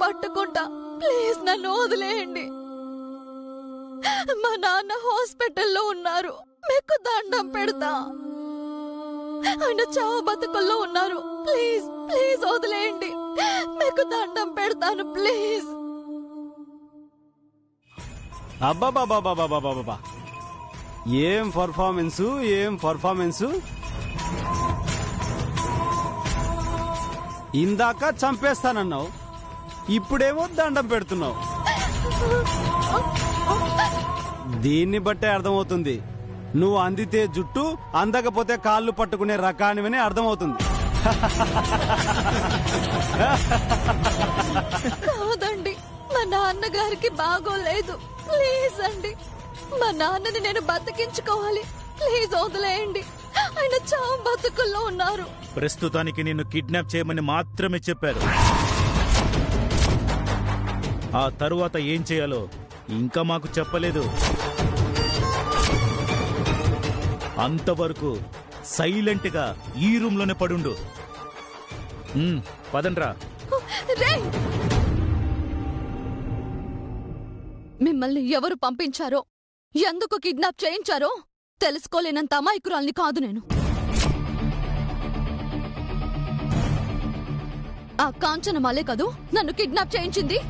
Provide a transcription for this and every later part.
పట్టుకుంటా, ప్లీజ్ నన్ను వదిలేయండి. మా నాన్న హాస్పిటల్లో ఉన్నారు, మీకు దండం పెడతా. ఆయన చావు బతుకుల్లో ఉన్నారు, ప్లీజ్ ప్లీజ్ వదిలేయండి, మీకు దండం పెడతాను ప్లీజ్. అబ్బాబాబాబాబాబాబా, ఏం పర్ఫార్మెన్సు. ఇందాక చంపేస్తానన్నావు, ఇప్పుడేమో దండం పెడుతున్నావు. దీన్ని బట్టే అర్థమవుతుంది నువ్వు అందితే జుట్టు, అందకపోతే కాళ్ళు పట్టుకునే రకానివని అర్థమవుతుంది. కాదండి, మా నాన్నగారికి బాగోలేదు, ప్లీజ్ అండి. మా నాన్నని నేను బతికించుకోవాలి, ప్లీజ్ వదిలేయండి, ఆయన చావు బతుకుల్లో ఉన్నారు. ప్రస్తుతానికి నిన్ను కిడ్నాప్ చేయమని మాత్రమే చెప్పారు. ఆ తరువాత ఏం చేయాలో ఇంకా మాకు చెప్పలేదు. అంతవరకు సైలెంట్ గా ఈ రూమ్ లోనే పడుండు. పదండ్రా. మిమ్మల్ని ఎవరు పంపించారో, ఎందుకు కిడ్నాప్ చేయించారో తెలుసుకోలేనంత అమాయకురాల్ని కాదు నేను. ఆ కాంచనమాలే కదూ నన్ను కిడ్నాప్ చేయించింది.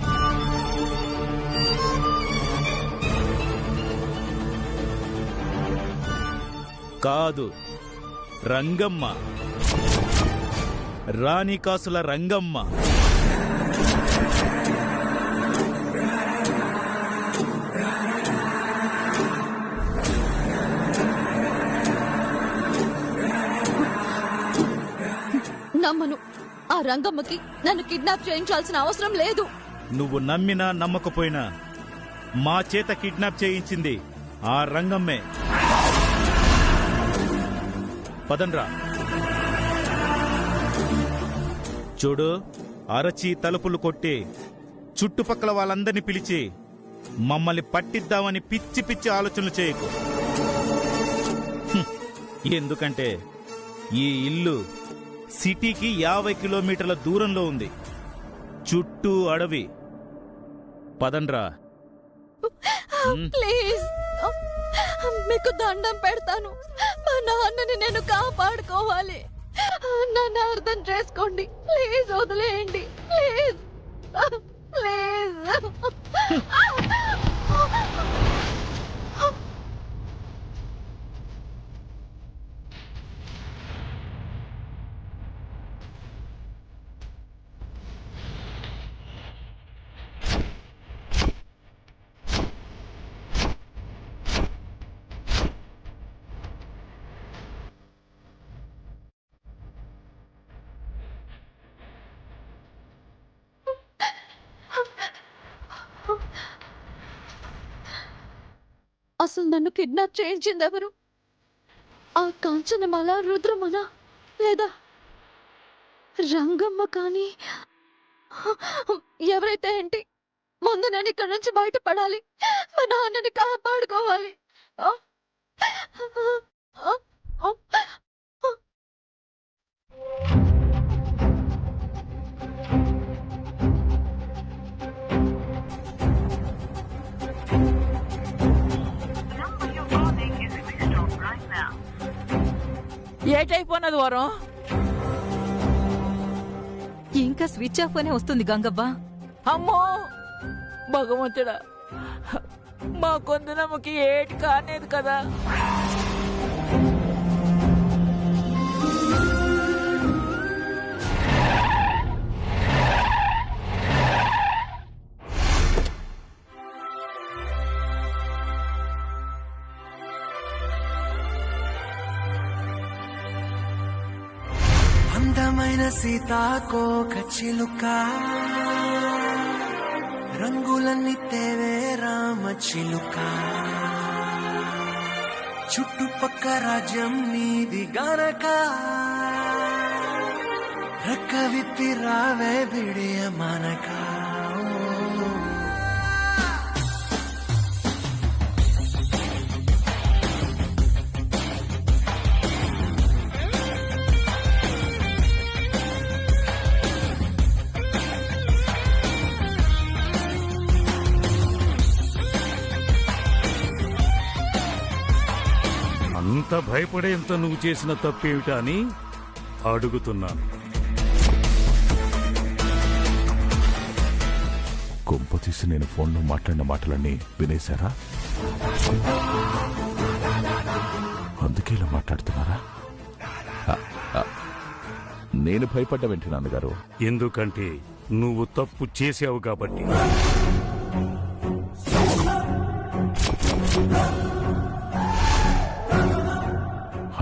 కాదు, రంగమ్మ, రాణికాసుల రంగమ్మ. నమ్మను, ఆ రంగమ్మకి నన్ను కిడ్నాప్ చేయించాల్సిన అవసరం లేదు. నువ్వు నమ్మినా నమ్మకపోయినా మా చేత కిడ్నాప్ చేయించింది ఆ రంగమ్మే. పదండ్రా. చూడు, అరచి తలుపులు కొట్టి చుట్టుపక్కల వాళ్ళందరినీ పిలిచి మమ్మల్ని పట్టిద్దామని పిచ్చి పిచ్చి ఆలోచనలు చేయకు. ఎందుకంటే ఈ ఇల్లు సిటీకి 50 కిలోమీటర్ల దూరంలో ఉంది, చుట్టూ అడవి. పదండ్రా. ప్లీజ్, మీకు దండం పెడతాను, మా నాన్నని నేను కాపాడుకోవాలి, నన్ను అర్థం చేసుకోండి, ప్లీజ్ వదిలేయండి, ప్లీజ్ ప్లీజ్. అసలు నన్ను కిడ్నాప్ చేయించింది ఎవరు? ఆ కాంచనమాల, రుద్రమన, లేదా రంగమ్మ? కానీ ఎవరైతే ఏంటి, ముందు నేను ఇక్కడి నుంచి బయటపడాలి, మా నాన్నని కాపాడుకోవాలి. ఏటైపోయినది వరం? ఇంకా స్విచ్ ఆఫ్ అనే వస్తుంది గంగవ్వ. అమ్మో భగవంతుడా, మా కొందనమ్మకి ఏటి కానేది కదా. అందమైన సీతాకోక చిలుక, రంగులన్నీ తేవే రామ చిలుక, చుట్టుపక్క రాజ్యం నీది గనక, రెక్క విప్పి రావే బిడియ మనక. అంత భయపడేంత నువ్వు చేసిన తప్పేమిటా అని అడుగుతున్నాను. కొంప తీసి నేను ఫోన్లో మాట్లాడిన మాటలన్నీ వినేశారా? అందుకే ఇలా మాట్లాడుతున్నారా? నేను భయపడ్డవేంటి నాన్నగారు? ఎందుకంటే నువ్వు తప్పు చేసావు కాబట్టి.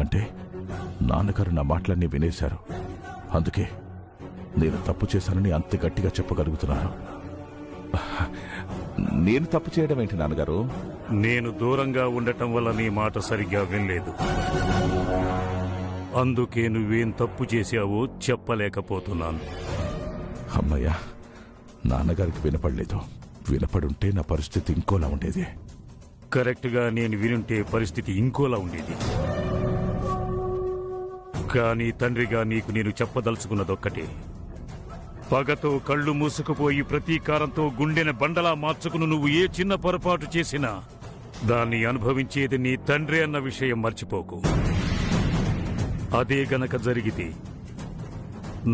అంటే నాన్నగారు నా మాటలన్నీ వినేశారు, అందుకే నేను తప్పు చేశానని అంత గట్టిగా చెప్పగలుగుతున్నారు. నేను తప్పు చేయడం ఏంటి నాన్నగారు? నేను దూరంగా ఉండటం వల్ల నీ మాట సరిగ్గా వినలేదు. అందుకే నువ్వేం తప్పు చేశావో చెప్పలేకపోతున్నాను. అమ్మయ్యా, నాన్నగారికి వినపడలేదు. వినపడుంటే నా పరిస్థితి ఇంకోలా ఉండేది. కరెక్ట్గా నేను వినుంటే పరిస్థితి ఇంకోలా ఉండేది. కానీ తండ్రిగా నీకు నేను చెప్పదలుచుకున్నదొక్కటే. పగతో కళ్ళు మూసుకుపోయి ప్రతీకారంతో గుండెని బండలా మార్చుకుని నువ్వు ఏ చిన్న పొరపాటు చేసినా దాన్ని అనుభవించేది నీ తండ్రి అన్న విషయం మర్చిపోకు. అదే గనక జరిగితే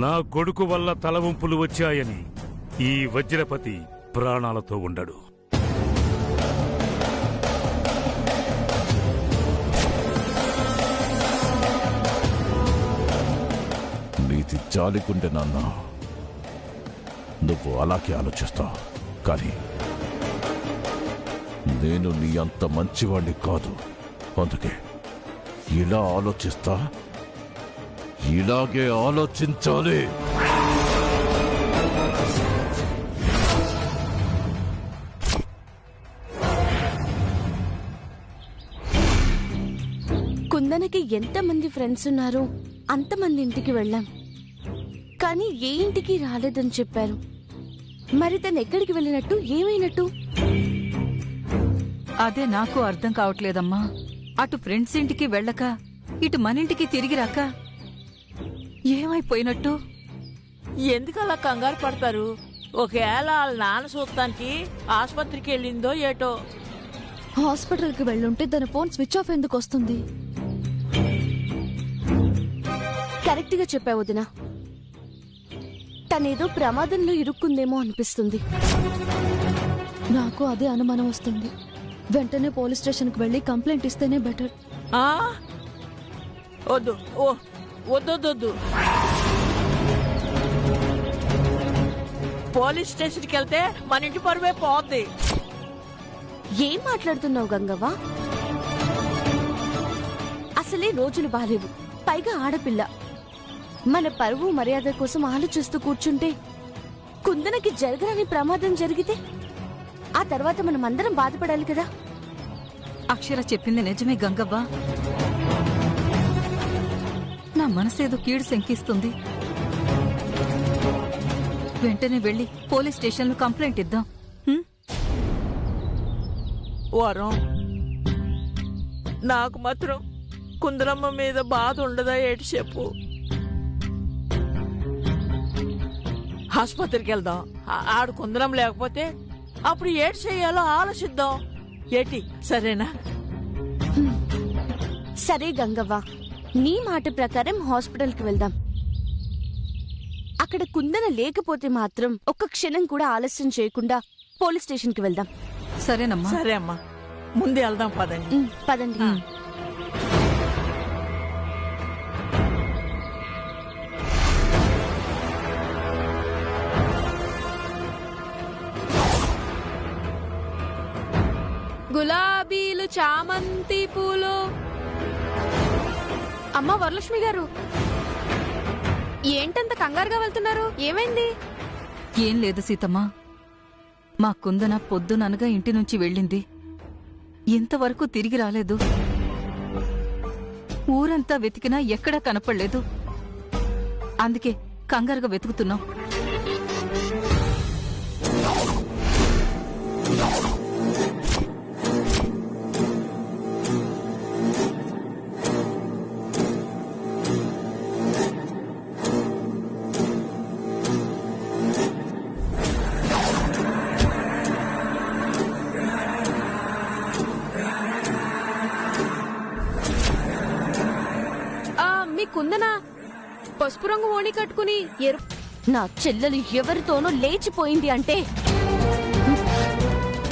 నా కొడుకు వల్ల తలవంపులు వచ్చాయని ఈ వజ్రపతి ప్రాణాలతో ఉండడు. నీది జాలిగుండె నాన్న, నువ్వు అలాగే ఆలోచిస్తావు. కానీ నేను నీ అంత మంచివాణ్ణి కాదు. అందుకే ఇలా ఆలోచిస్తా, ఇలాగే ఆలోచించాలి. కుందనకి ఎంతమంది ఫ్రెండ్స్ ఉన్నారో అంతమంది ఇంటికి వెళ్ళాం, కానీ ఏ ఇంటికి రాలేదని చెప్పారు. మరి తను ఎక్కడికి వెళ్ళినట్టు, ఏమైనట్టు? అదే నాకు అర్థం కావట్లేదమ్మా. అటు ఫ్రెండ్స్ ఇంటికి వెళ్ళక ఇటు మన ఇంటికి తిరిగి రాక ఏమైపోయినట్టు? ఎందుకు అలా కంగారు పడతారు? ఒకవేళ వాళ్ళ నాన్న చూస్తానికి ఆసుపత్రికి వెళ్ళిందో ఏటో. హాస్పిటల్కి వెళ్ళుంటే తన ఫోన్ స్విచ్ ఆఫ్ ఎందుకు వస్తుంది? కరెక్ట్ గా చెప్పావు వదినా. తనేదో ప్రమాదంలో ఇరుక్కుందేమో అనిపిస్తుంది. నాకు అదే అనుమానం వస్తుంది. వెంటనే పోలీస్ స్టేషన్కి వెళ్ళి కంప్లైంట్ ఇస్తేనే బెటర్. వద్దు, వద్దొద్దు. పోలీస్ స్టేషన్కి వెళ్తే మన ఇంటి పరువే పోద్ది. ఏం మాట్లాడుతున్నావు గంగవ్వ? అసలే రోజులు బాలేవు, పైగా ఆడపిల్ల. మన పరువు మర్యాద కోసం ఆలోచిస్తూ కూర్చుంటే కుందనకి జరగరాని ప్రమాదం జరిగితే ఆ తర్వాత మనం అందరం బాధపడాలి కదా. అక్షర చెప్పింది నిజమే గంగవ్వ. నా మనసేదో కీడు శంకిస్తుంది. వెంటనే వెళ్ళి పోలీస్ స్టేషన్లో కంప్లైంట్ ఇద్దాం. వరం, నాకు మాత్రం కుందరమ్మ మీద బాధ ఉండదా ఏటి చెప్పు. ఆసుపత్రికి వెళ్దాం. ఆడు కుందరం లేకపోతే అప్పుడు ఏటి చెయ్యాలో ఆలోచిద్దాం. ఏటి సరేనా? సరే గంగవ్వ, నీ మాట ప్రకారం హాస్పిటల్కి వెళ్దాం. అక్కడ కుందన లేకపోతే మాత్రం ఒక్క క్షణం కూడా ఆలస్యం చేయకుండా పోలీస్ స్టేషన్కి వెళ్దాం. సరేనమ్మా. సరే అమ్మా, ముందే వెళ్దాం పదండి. పదండి. గులాబీలు, చామంతి పూలు. అమ్మా వరలక్ష్మి గారు, ఏంటంత కంగారుగా వెళ్తున్నారు? ఏమైంది? ఏం లేదు సీతమ్మా. మా కుందన పొద్దుననగా ఇంటి నుంచి వెళ్ళింది, ఇంతవరకు తిరిగి రాలేదు. ఊరంతా వెతికినా ఎక్కడా కనపడలేదు. అందుకే కంగారుగా వెతుకుతున్నాం. మీ కుందన పసుపు రంగు ఓణి కట్టుకుని నా చెల్లెలు ఎవరితోనో లేచిపోయింది అంటే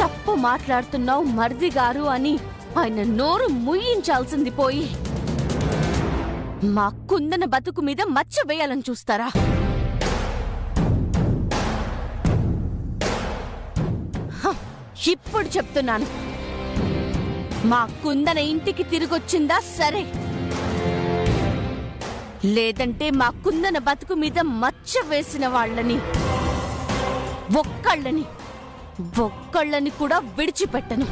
తప్పు మాట్లాడుతున్నావు మరిది గారు అని ఆయన నోరు ముయ్యించాల్సింది పోయి మా కుందన బతుకు మీద మచ్చ వేయాలని చూస్తారా? ఇప్పుడు చెప్తున్నాను, మా కుందన ఇంటికి తిరిగొచ్చిందా సరే, లేదంటే మా కుందన బతుకు మీద మచ్చ వేసిన వాళ్ళని ఒక్కళ్ళని కూడా విడిచిపెట్టను.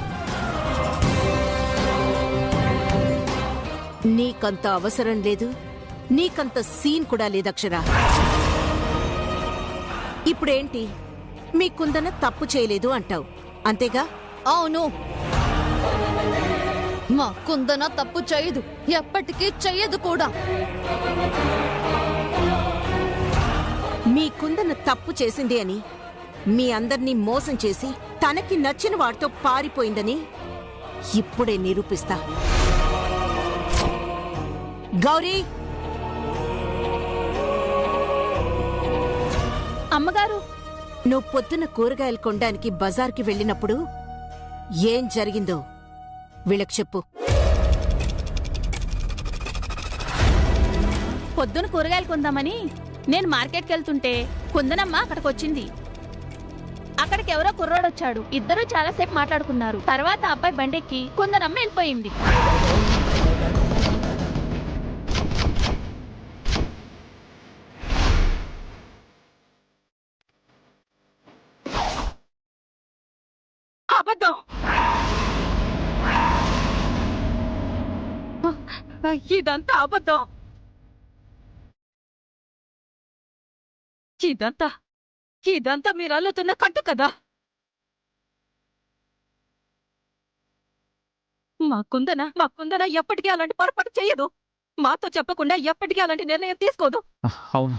నీకంత అవసరం లేదు, నీకంత సీన్ కూడా లేదక్షరా. ఇప్పుడేంటి, మీ కుందన తప్పు చేయలేదు అంటావు అంతేగా? అవును, మా కుందన తప్పు చేయదు, ఎప్పటికీ చెయ్యదు కూడా. మీ కుందన తప్పు చేసింది అని, మీ అందర్నీ మోసం చేసి తనకి నచ్చిన వాడితో పారిపోయిందని ఇప్పుడే నిరూపిస్తా. గౌరీ! అమ్మగారు, నువ్వు పొద్దున కూరగాయలు కొనడానికి బజార్కి వెళ్ళినప్పుడు ఏం జరిగిందో వీళ్ళకి చెప్పు. పొద్దున కూరగాయలు కొందామని నేను మార్కెట్కి వెళ్తుంటే కుందనమ్మ అక్కడికొచ్చింది. అక్కడికి ఎవరో కుర్రోడొచ్చాడు. ఇద్దరూ చాలాసేపు మాట్లాడుకున్నారు. తర్వాత అబ్బాయి బండెక్కి కుందనమ్మ వెళ్ళిపోయింది. అబద్ధం! ఇదంతా అబద్ధం! ఇదంతా మీరు అల్లుతున్న కట్టు కదా. మా కుందన ఎప్పటికీ అలాంటి పొరపాటు చెయ్యదు. మాతో చెప్పకుండా ఎప్పటికీ అలాంటి నిర్ణయం తీసుకోదు. అవును,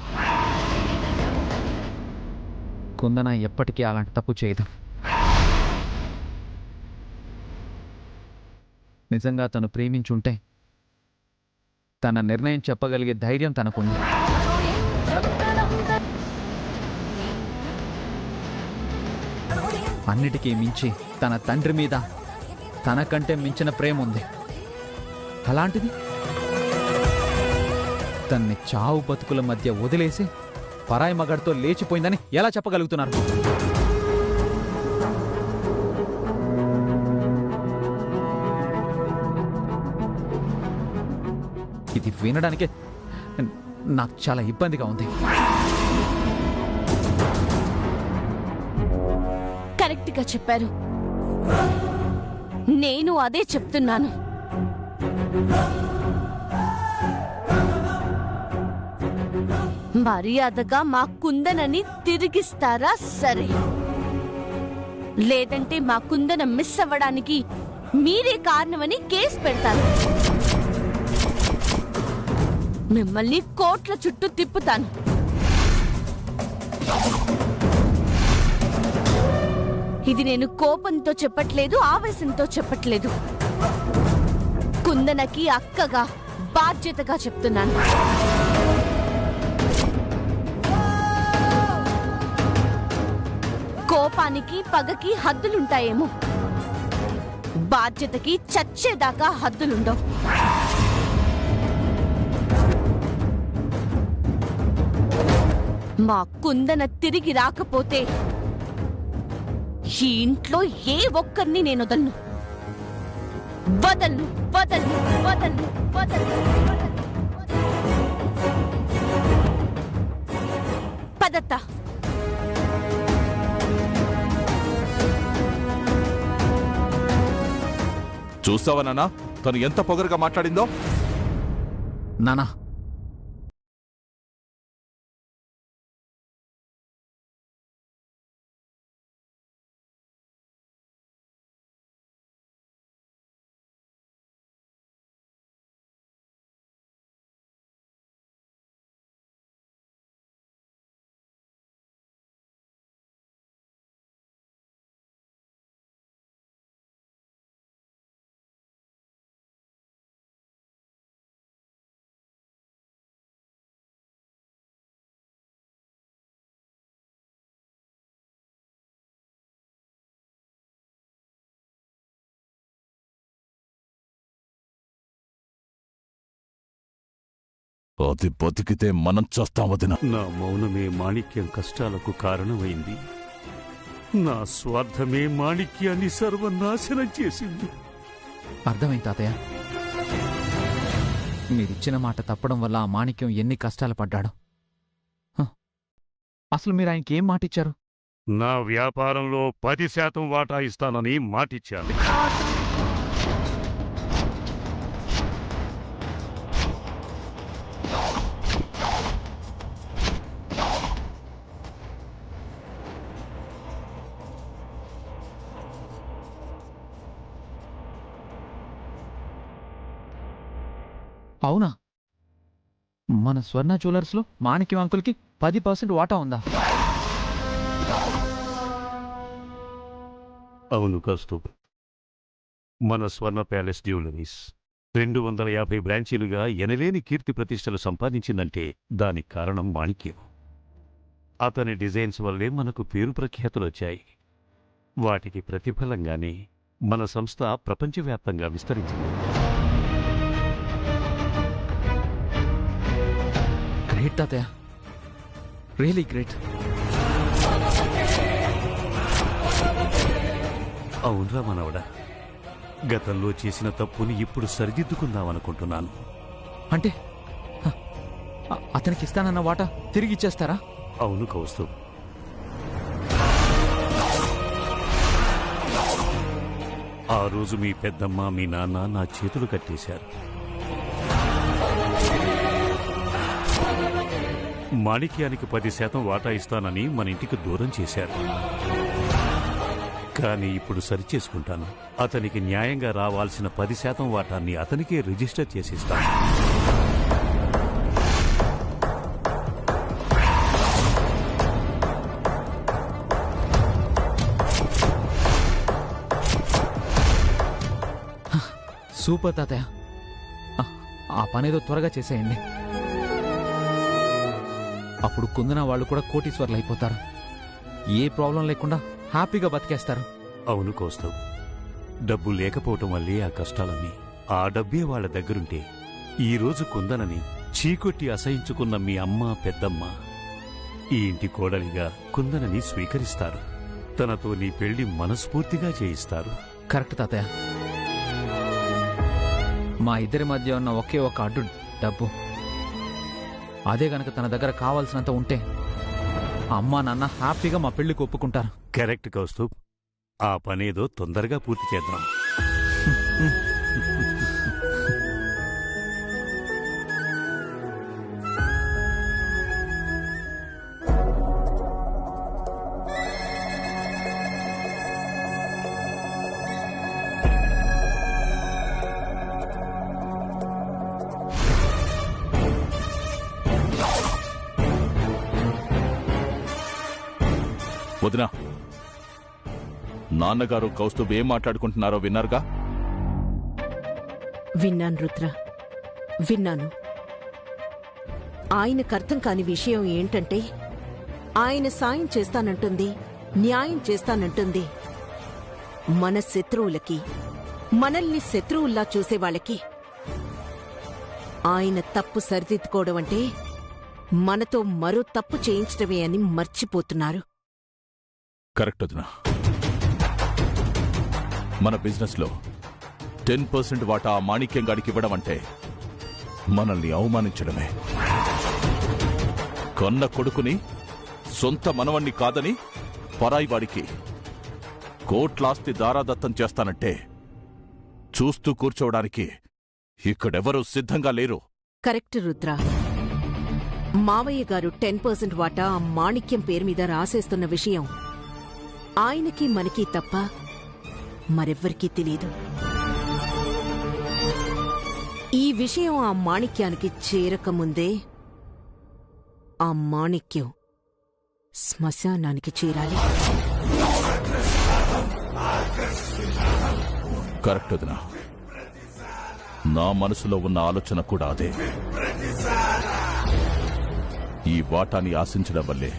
కుందన ఎప్పటికీ అలాంటి తప్పు చేయదు. నిజంగా తను ప్రేమించుంటే తన నిర్ణయం చెప్పగలిగే ధైర్యం తనకుంది. అన్నిటికీ మించి తన తండ్రి మీద తనకంటే మించిన ప్రేమ ఉంది. అలాంటిది తన్ని చావు బతుకుల మధ్య వదిలేసి పరాయి మగాడితో లేచిపోయిందని ఎలా చెప్పగలుగుతున్నారు? ఇది వినడానికే నాకు చాలా ఇబ్బందిగా ఉంది. కరెక్ట్ గా చెప్పారు. నేను అదే చెప్తున్నాను. మర్యాదగా మా కుందనని తిరిగిస్తారా సరే, లేదంటే మా కుందన మిస్ అవ్వడానికి మీరే కారణమని కేసు పెడతాను. మిమ్మల్ని కోట్ల చుట్టూ తిప్పుతాను. ఇది నేను కోపంతో చెప్పట్లేదు, ఆవేశంతో చెప్పట్లేదు. కుందనకి అక్కగా బాధ్యతగా చెప్తున్నాను. కోపానికి పగకి హద్దులుంటాయేమో, బాధ్యతకి చచ్చేదాకా హద్దులుండవు. మా కుందన తిరిగి రాకపోతే ఈ ఇంట్లో ఏ ఒక్కరిని నేను వదలను. వదలను వదలను వదలను వదలను. పదత్త. చూస్తావా నాన్న, తను ఎంత పొగరుగా మాట్లాడిందో? నానా, అది బతికితే మనం చేస్తాం వదినా. నా మౌనమే మాణిక్యం కష్టాలకు కారణమైంది. నా స్వార్థమే మాణిక్యాన్ని సర్వనాశనం చేసింది. అర్థమైంది తాతయ్య. మీరిచ్చిన మాట తప్పడం వల్ల ఆ మాణిక్యం ఎన్ని కష్టాలు పడ్డాడు. అసలు మీరు ఆయనకి ఏం మాటిచ్చారు? నా వ్యాపారంలో 10% వాటా ఇస్తానని మాటిచ్చాను. అవునా? మన స్వర్ణ జ్యువెలర్స్లో మాణిక్యం అంకుల్కి 10% వాటా ఉందా? అవును కౌస్తుభ్. మన స్వర్ణ ప్యాలెస్ జ్యువెలరీస్ 250 బ్రాంచీలుగా ఎనలేని కీర్తి ప్రతిష్టలు సంపాదించిందంటే దానికి కారణం మాణిక్యం. అతని డిజైన్స్ వల్లే మనకు పేరు ప్రఖ్యాతులు వచ్చాయి. వాటికి ప్రతిఫలంగానే మన సంస్థ ప్రపంచవ్యాప్తంగా విస్తరించింది. గ్రేట్ తాతయ్య, రియలీ గ్రేట్. అవునరా మనవడా, గతంలో చేసిన తప్పుని ఇప్పుడు సరిదిద్దుకుందామనుకుంటున్నాను. అంటే అతనికి ఇస్తానన్న వాటా తిరిగి ఇచ్చేస్తారా? అవును కౌస్తుభ్. ఆ రోజు మీ పెద్దమ్మ మీ నాన్న నా చేతులు కట్టేశారు. మాణిక్యానికి 10% వాటా ఇస్తానని మన ఇంటికి దూరం చేశారు. కానీ ఇప్పుడు సరిచేసుకుంటాను. అతనికి న్యాయంగా రావాల్సిన 10% వాటాన్ని అతనికే రిజిస్టర్ చేసిస్తాను. సూపర్ తాతయ్య. ఆ పనేదో త్వరగా చేసేయండి. అప్పుడు కుందన వాళ్ళు కూడా కోటీశ్వర్లు అయిపోతారు. ఏ ప్రాబ్లం లేకుండా హ్యాపీగా బతికేస్తారు. అవును కౌస్తవ్. డబ్బు లేకపోవటం వల్లే ఆ కష్టాలన్నీ. ఆ డబ్బే వాళ్ల దగ్గరుంటే ఈరోజు కుందనని చీకొట్టి అసహించుకున్న మీ అమ్మ పెద్దమ్మ ఈ ఇంటి కోడలిగా కుందనని స్వీకరిస్తారు. తనతో నీ పెళ్లి మనస్ఫూర్తిగా చేయిస్తారు. కరెక్ట్ తాతయ్య. మా ఇద్దరి మధ్య ఉన్న ఒకే ఒక అడ్డు డబ్బు. అదే గనక తన దగ్గర కావాల్సినంత ఉంటే అమ్మా నాన్న హ్యాపీగా మా పెళ్లికి ఒప్పుకుంటారు. కరెక్ట్ కౌస్తవ్. ఆ పనేదో తొందరగా పూర్తి చేద్దాం. వదినా, నాన్నగారు కౌస్తుభ్ ఏం మాట్లాడుకుంటున్నారో విన్నారుగా? విన్నాను రుద్ర, విన్నాను. ఆయనకు అర్థం కాని విషయం ఏంటంటే ఆయన సాయం చేస్తానంటుంది, న్యాయం చేస్తానంటుంది మన శత్రువులకి, మనల్ని శత్రువుల్లా చూసేవాళ్ళకి. ఆయన తప్పు సరిదిద్దుకోవడం అంటే మనతో మరో తప్పు చేయించడమే అని మర్చిపోతున్నారు. కరెక్ట్ వదినా. మన బిజినెస్ లో 10% వాటా మాణిక్యం గాడికి ఇవ్వడం అంటే మనల్ని అవమానించడమే. కన్న కొడుకుని సొంత మనవణ్ణి కాదని పరాయి వాడికి కోట్లాస్తి దారాదత్తం చేస్తానంటే చూస్తూ కూర్చోవడానికి ఇక్కడెవరూ సిద్ధంగా లేరు. కరెక్ట్ రుద్ర. మావయ్య గారు 10% వాటా మాణిక్యం పేరు మీద రాసేస్తున్న విషయం ఆయనకి మనకి తప్ప మరెవ్వరికీ తెలీదు. ఈ విషయం ఆ మాణిక్యానికి చేరకముందే ఆ మాణిక్యం శ్మశానానికి చేరాలి. కరెక్ట్ వదినా. నా మనసులో ఉన్న ఆలోచన కూడా అదే. ఈ వాటాని ఆశించడం వల్లే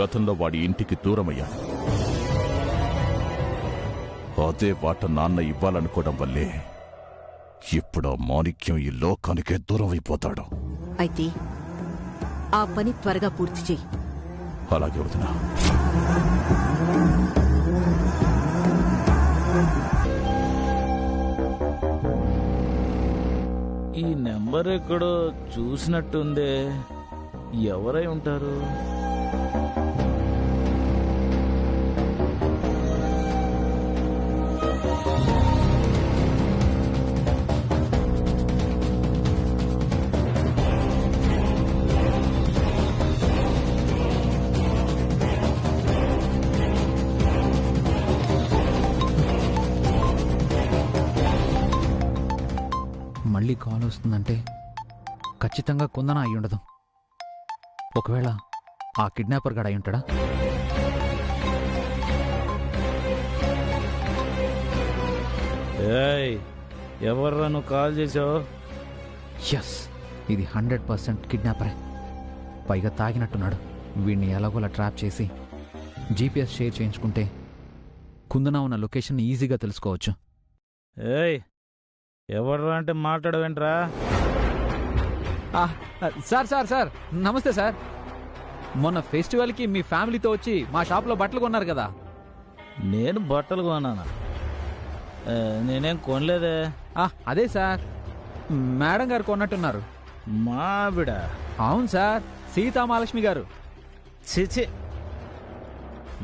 గతంలో వాడి ఇంటికి దూరమయ్యా. అదే వాట నాన్న ఇవ్వాలనుకోవడం వల్లే ఇప్పుడు మాణిక్యం ఈ లోకానికే దూరం అయిపోతాడు. అయితే ఆ పని త్వరగా పూర్తి చెయ్యి. అలాగే వదినా. ఈ నెంబర్ ఎక్కడో చూసినట్టుందే. ఎవరై ఉంటారు? మళ్ళీ కాల్ వస్తుందంటే ఖచ్చితంగా కుందన అయి ఉండదు. ఒకవేళ ఆ కిడ్నాపర్ గడ అయి ఉంటాడా? ఎవర్రా నువ్వు కాల్ చేసావు? ఎస్, ఇది 100% కిడ్నాపరే. పైగా తాగినట్టున్నాడు. వీడిని ఎలాగోలా ట్రాప్ చేసి జీపీఎస్ షేర్ చేయించుకుంటే కుందన ఉన్న లొకేషన్ ఈజీగా తెలుసుకోవచ్చు. ఎవర్రా అంటే మాట్లాడవేంట్రా? సార్ సార్ సార్ నమస్తే సార్. మొన్న ఫెస్టివల్కి మీ ఫ్యామిలీతో వచ్చి మా షాప్లో బట్టలు కొన్నారు కదా. నేను బట్టలు కొన్నానా? నేనేం కొనలేదే. అదే సార్, మేడం గారు కొన్నట్టున్నారు. మా బిడ? అవును సార్, సీతామహాలక్ష్మి గారు. చిచి,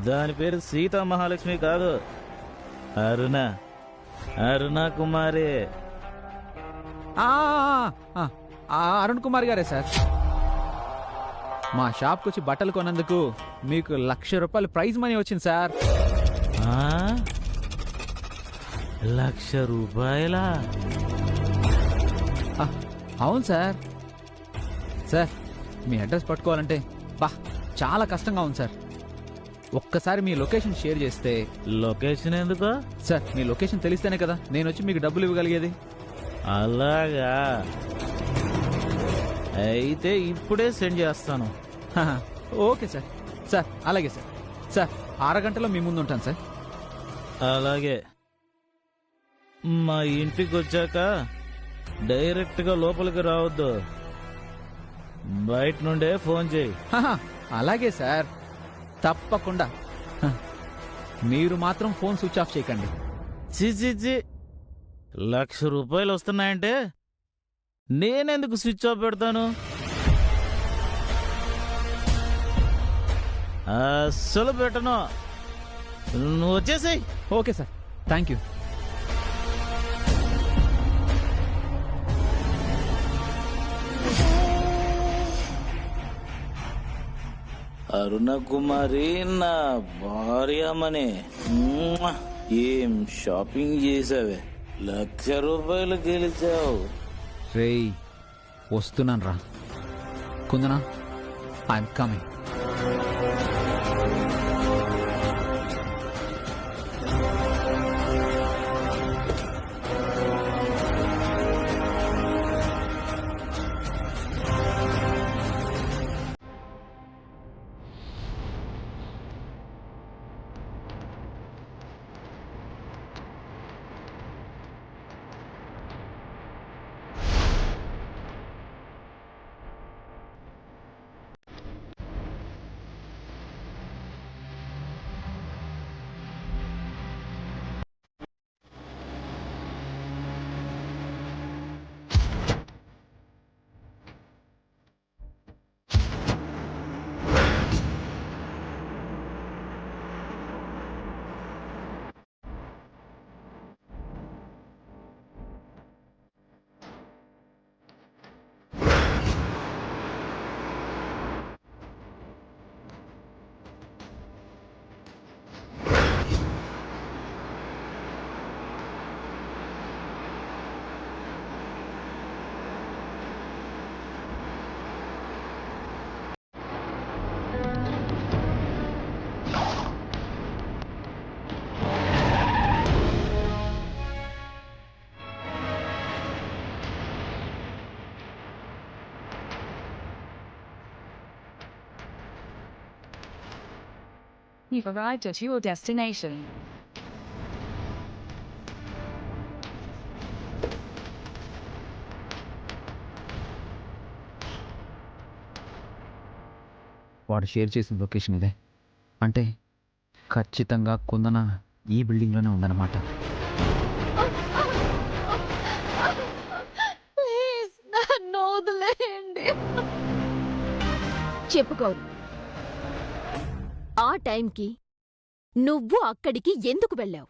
దాని పేరు సీతా మహాలక్ష్మి కాదు, అరుణ కుమారి. అరుణ్ కుమార్ గారే సార్. మా షాప్కి వచ్చి బట్టలు కొన్నందుకు మీకు ₹1,00,000 ప్రైజ్ మనీ వచ్చింది సార్. ₹1,00,000? అవును సార్. సార్, మీ అడ్రస్ పట్టుకోవాలంటే చాలా కష్టంగా ఉంది సార్. ఒక్కసారి మీ లొకేషన్ షేర్ చేస్తే. లొకేషన్ ఎందుకు సార్? మీ లొకేషన్ తెలిస్తేనే కదా నేను వచ్చి మీకు డబ్బులు ఇవ్వగలిగేది. అలాగా? అయితే ఇప్పుడే సెండ్ చేస్తాను. Okay sir. సార్ అలాగే సార్. సార్, 6 గంటల్లో మీ ముందు ఉంటాను సార్. అలాగే. మా ఇంటికి వచ్చాక డైరెక్ట్గా లోపలికి రావద్దు, బయట నుండే ఫోన్ చేయి. అలాగే సార్, తప్పకుండా. మీరు మాత్రం ఫోన్ స్విచ్ ఆఫ్ చేయకండి. చిచి, ₹1,00,000 వస్తున్నాయంటే నేనెందుకు స్విచ్ ఆఫ్ పెడతాను? అస్సలు పెట్టను. నువ్వు వచ్చేసాయి. Okay sir, thank you. Aruna Kumari నా భార్యమని ఏం షాపింగ్ చేసావే? ₹1,00,000 గెలిచావు. రేయ్, వస్తున్నాను రా. Kundana, I'm coming. You've arrived at your destination. వాడు షేర్ చేసిన లొకేషన్ ఇదే. అంటే ఖచ్చితంగా కుందన ఈ బిల్డింగ్లోనే ఉందన్నమాట. ప్లీజ్ నన్ను వదిలేయండి. చెప్పు గౌరీ, ఆ టైంకి నువ్వు అక్కడికి ఎందుకు వెళ్ళావు?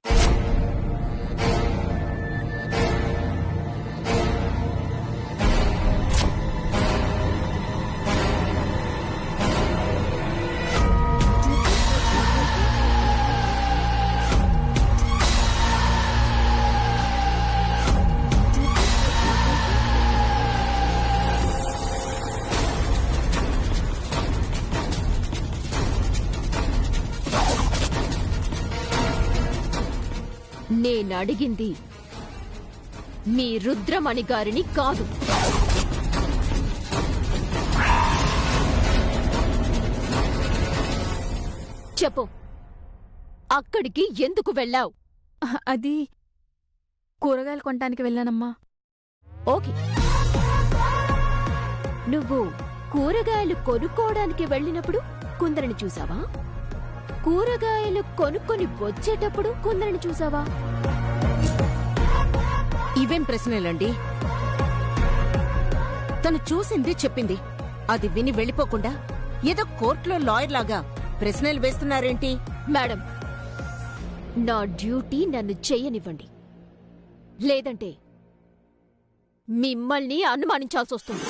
నేనడిగింది మీ రుద్రమణి గారిని కాదు. చెప్పు, అక్కడికి ఎందుకు వెళ్ళావు? అది కూరగాయలు కొనడానికి వెళ్ళానమ్మా. ఓకే, నువ్వు కూరగాయలు కొనుక్కోవడానికి వెళ్ళినప్పుడు కుందరని చూసావా? కూరగాయలు కొనుక్కొని వచ్చేటప్పుడు కుందరని చూసావా? ఇవేం ప్రశ్నలండి? తను చూసింది చెప్పింది, అది విని వెళ్ళిపోకుండా ఏదో కోర్టులో లాయర్ లాగా ప్రశ్నలు వేస్తున్నారేంటి? మేడం, నా డ్యూటీ నన్ను చెయ్యనివ్వండి, లేదంటే మిమ్మల్ని అనుమానించాల్సి వస్తుంది.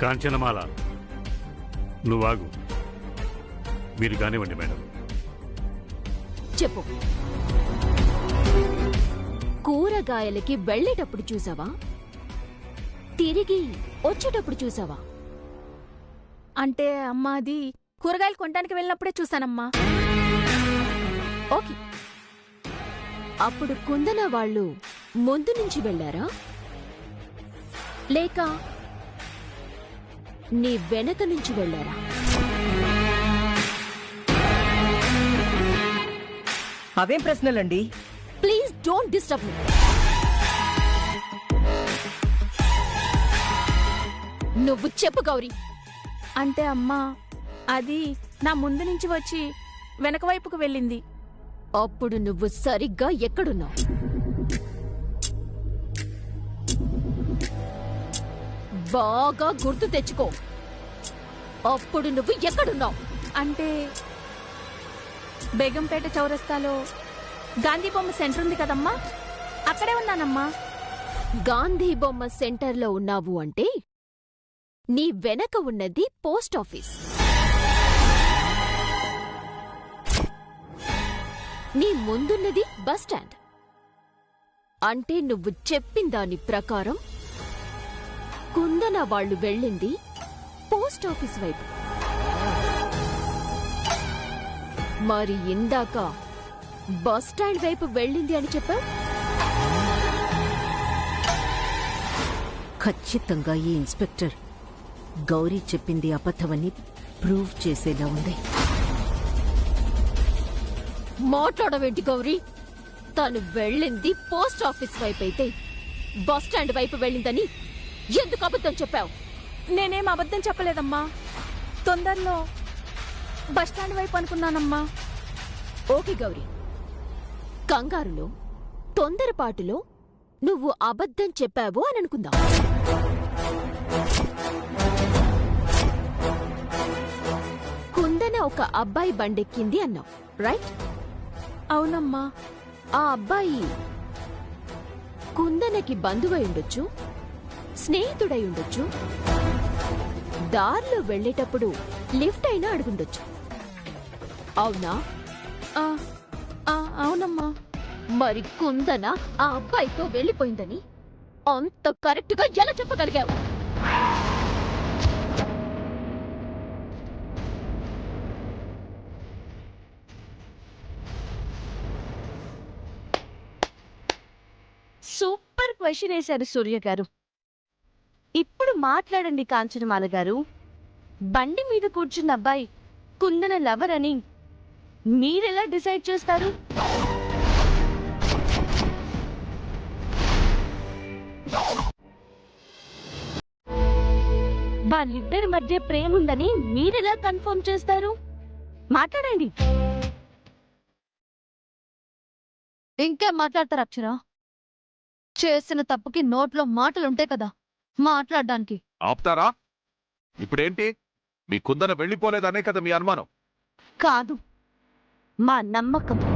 కాంచనమాల, నువ్వాగు. మీరు కానివ్వండి మేడం. చెప్పు, కూరగాయలకి వెళ్ళేటప్పుడు చూసావా? తిరిగి వచ్చేటప్పుడు చూసావా? అంటే అమ్మా, అది కూరగాయలు కొనడానికి వెళ్ళినప్పుడే చూశానమ్మా. ఓకే, అప్పుడు కుందన వాళ్ళు ముందు నుంచి వెళ్ళారా, లేక నీ వెనక నుంచి వెళ్ళారా? అవేం ప్రశ్నలండి? Please don't disturb me. నువ్వు చెప్పు గౌరీ. అంటే అమ్మా, అది నా ముందు నుంచి వచ్చి వెనక వైపుకు వెళ్ళింది. అప్పుడు నువ్వు సరిగ్గా ఎక్కడున్నావు? బాగా గుర్తు తెచ్చుకో. అప్పుడు నువ్వు ఎక్కడున్నావు? అంటే బేగంపేట చౌరస్తాలో గాంధీ బొమ్మ సెంటర్ ఉంది కదమ్మా, అక్కడే ఉన్నానమ్మా. గాంధీ బొమ్మ సెంటర్లో ఉన్నావు అంటే నీ వెనక ఉన్నది పోస్ట్ ఆఫీస్, నీ ముందున్నది బస్ స్టాండ్. అంటే నువ్వు చెప్పిన దాని ప్రకారం కుందన వాళ్ళు వెళ్ళింది పోస్ట్ ఆఫీస్ వైపు. మరి ఇందాక బస్ స్టాండ్ వైపు వెళ్ళింది అని చెప్పావు. ఖచ్చితంగా ఈ ఇన్స్పెక్టర్ గౌరీ చెప్పింది అబద్ధమని ప్రూవ్ చేసేలా ఉంది. మాట్లాడవేంటి గౌరీ? తను వెళ్ళింది పోస్ట్ ఆఫీస్ వైపు అయితే బస్ స్టాండ్ వైపు వెళ్ళిందని ఎందుకు అబద్ధం చెప్పావు? నేనేం అబద్ధం చెప్పలేదమ్మా. తొందరలో బస్టాండ్ వైపు అనుకున్నానమ్మా. ఓకే గౌరీ, కంగారులో తొందరపాటులో నువ్వు అబద్ధం చెప్పావు అని అనుకుందాం. కుందన ఒక అబ్బాయి బండెక్కింది అన్నావు, రైట్? అవునమ్మా. ఆ అబ్బాయి కుందనకి బంధువై ఉండొచ్చు, స్నేహితుడై ఉండొచ్చు, దారిలో వెళ్లేటప్పుడు లిఫ్ట్ అయినా అడుగుండొచ్చు. అవునా? అవునమ్మా. మరి కుందన ఆ అబ్బాయితో వెళ్ళిపోయిందని అంత కరెక్ట్గా ఎలా చెప్పగలిగావు? సూపర్ క్వశ్చన్ వేశారు సూర్య గారు. ఇప్పుడు మాట్లాడండి కాంచనమాల గారు. బండి మీద కూర్చున్న అబ్బాయి కుందన లవర్ అని మీరెలా డిసైడ్ చేస్తారు? వాళ్ళిద్దరి మధ్య ప్రేమ ఉందని మీరెలా కన్ఫర్మ్ చేస్తారు? మాట్లాడండి. ఇంకేం మాట్లాడతారు అక్షర? చేసిన తప్పుకి నోట్లో మాటలుంటాయి కదా మాట్లాడడానికి. ఆపుతారా? ఇప్పుడేంటి మీ కుందన వెళ్ళిపోలేదనే కదా మీ అనుమానం? కాదు, మా నమ్మకం.